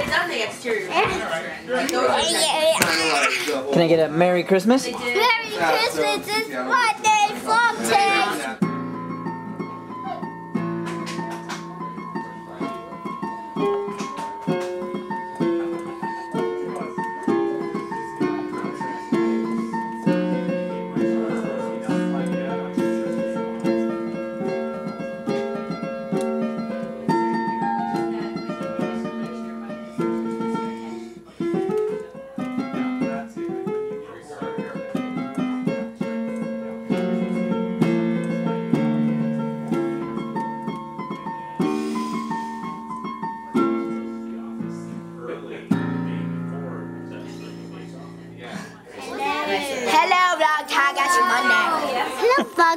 done the exterior. Can I get a Merry Christmas? Merry Christmas is Monday from Texas.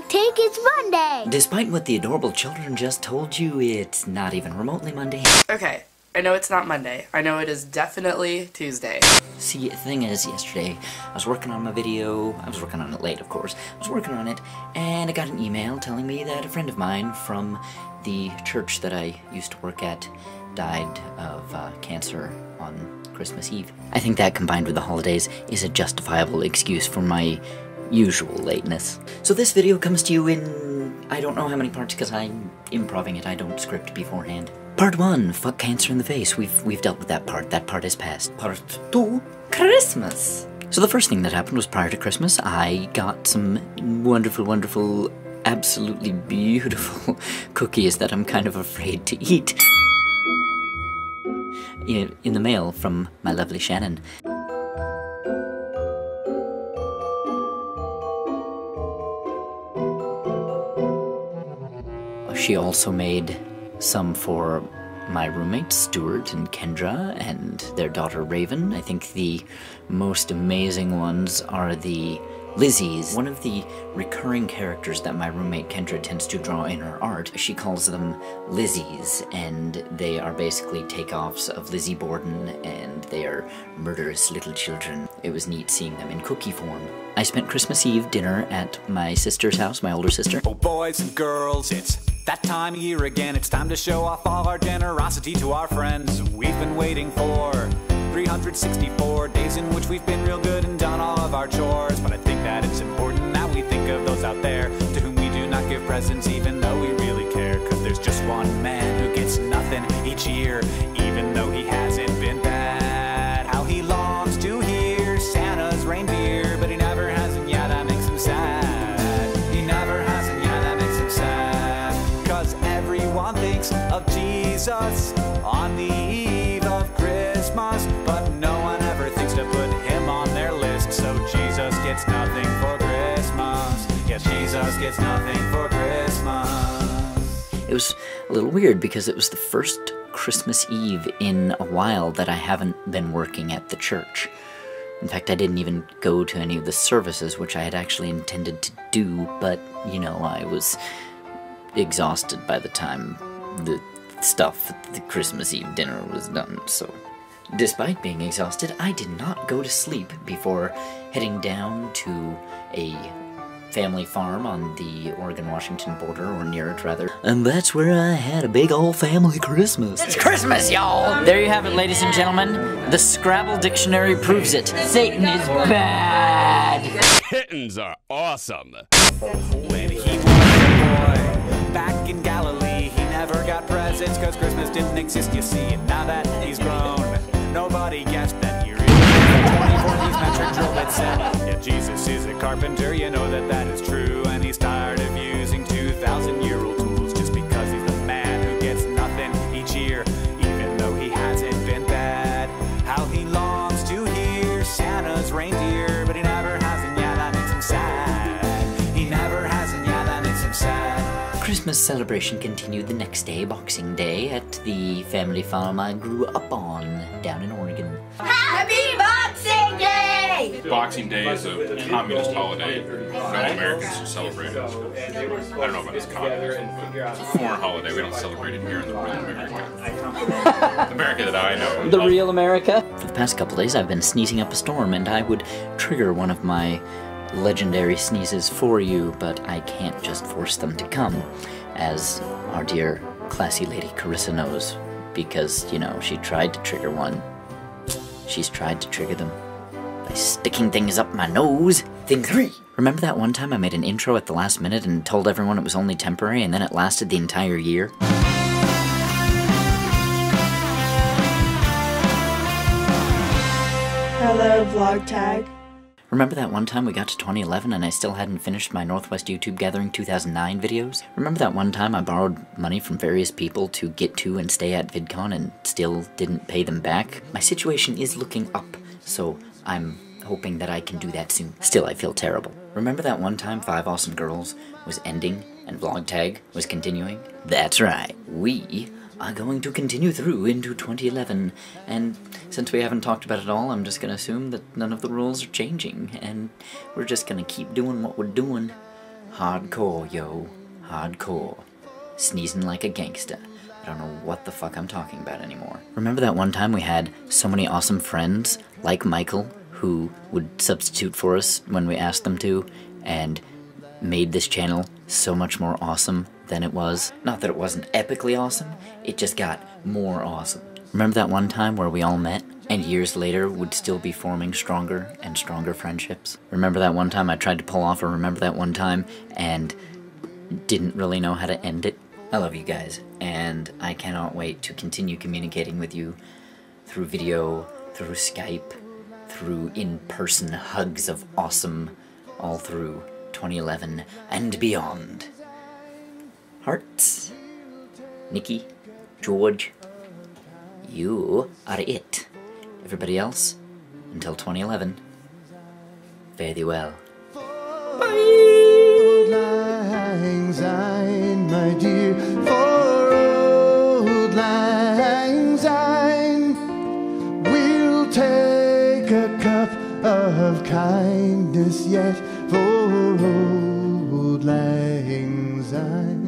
Take it's Monday. Despite what the adorable children just told you, it's not even remotely Monday. Okay, I know it's not Monday. I know it is definitely Tuesday. See, the thing is, yesterday, I was working on my video. I was working on it late, of course. I was working on it, and I got an email telling me that a friend of mine from the church that I used to work at died of cancer on Christmas Eve. I think that, combined with the holidays, is a justifiable excuse for my usual lateness. So this video comes to you in I don't know how many parts because I'm improvising it. I don't script beforehand. Part 1, fuck cancer in the face. We've dealt with that part. That part is past. Part 2, Christmas. So the first thing that happened was prior to Christmas, I got some wonderful, absolutely beautiful cookies that I'm kind of afraid to eat in the mail from my lovely Shannon. She also made some for my roommates, Stuart and Kendra, and their daughter Raven. I think the most amazing ones are the Lizzies. One of the recurring characters that my roommate Kendra tends to draw in her art, she calls them Lizzies, and they are basically takeoffs of Lizzie Borden, and they are murderous little children. It was neat seeing them in cookie form. I spent Christmas Eve dinner at my sister's house, my older sister. Oh, boys and girls, it's that time of year again. It's time to show off all our generosity to our friends. We've been waiting for 364 days in which we've been real good and done all of our chores. But I think that it's important that we think of those out there to whom we do not give presents even though we really care. Cause there's just one man who gets nothing each year, even though he hasn't been bad. How he longs to hear Santa's reindeer, but he never hasn't yet, that makes him sad. He never hasn't yet, that makes him sad. Cause everyone thinks of Jesus on the eve of Christmas, but no one ever thinks to put him on their list. So Jesus gets nothing for Christmas. Yes, Jesus gets nothing for Christmas. It was a little weird because it was the first Christmas Eve in a while that I haven't been working at the church. In fact, I didn't even go to any of the services, which I had actually intended to do, but, you know, I was exhausted by the time the stuff at the Christmas Eve dinner was done, so despite being exhausted, I did not go to sleep before heading down to a family farm on the Oregon-Washington border, or near it rather. And that's where I had a big old family Christmas. It's Christmas, y'all! There you have it, ladies and gentlemen. The Scrabble dictionary proves it. Satan is bad! Kittens are awesome! When he was a boy back in Galilee, he never got presents cause Christmas didn't exist, you see. And now that he's grown, nobody guessed that he really is 24 piece metric drill bit set. Yeah, Jesus is a carpenter, you know that is true. And he's tired of using 2,000-year-old tools just because he's the man who gets nothing each year, even though he hasn't been bad. How he longs to hear Santa's reindeer, but he never hasn't, yeah, that makes him sad. He never hasn't, yeah, that makes him sad. Christmas celebration continued the next day, Boxing Day, at the family farm I grew up on down in Oregon. Happy Boxing Day! Boxing Day is a communist holiday. No Americans should celebrate it. I don't know about this communism, but it's a foreign holiday. We don't celebrate it here in the real America. The America that I know. The real America? For the past couple days I've been sneezing up a storm, and I would trigger one of my legendary sneezes for you, but I can't just force them to come, as our dear classy lady Carissa knows because, you know, she tried to trigger one. She's tried to trigger them by sticking things up my nose. Thing 3. Remember that one time I made an intro at the last minute and told everyone it was only temporary, and then it lasted the entire year? Hello, vlog tag. Remember that one time we got to 2011 and I still hadn't finished my Northwest YouTube Gathering 2009 videos? Remember that one time I borrowed money from various people to get to and stay at VidCon and still didn't pay them back? My situation is looking up, so I'm hoping that I can do that soon. Still, I feel terrible. Remember that one time 5 Awesome Girls was ending and vlog tag was continuing? That's right. We are going to continue through into 2011, and since we haven't talked about it all, I'm just gonna assume that none of the rules are changing, and we're just gonna keep doing what we're doing. Hardcore, yo. Hardcore. Sneezing like a gangsta. I don't know what the fuck I'm talking about anymore. Remember that one time we had so many awesome friends, like Michael, who would substitute for us when we asked them to, and made this channel so much more awesome than it was. Not that it wasn't epically awesome, it just got more awesome. Remember that one time where we all met, and years later would still be forming stronger and stronger friendships? Remember that one time I tried to pull off a Remember That One Time and didn't really know how to end it? I love you guys, and I cannot wait to continue communicating with you through video, through Skype, through in-person hugs of awesome, all through 2011 and beyond. Hearts, Nikki, George, you are it. Everybody else, until 2011, fare thee well. Auld Lang Syne, my dear, for Auld Lang Syne, we'll take a cup of kindness yet for Auld Lang Syne.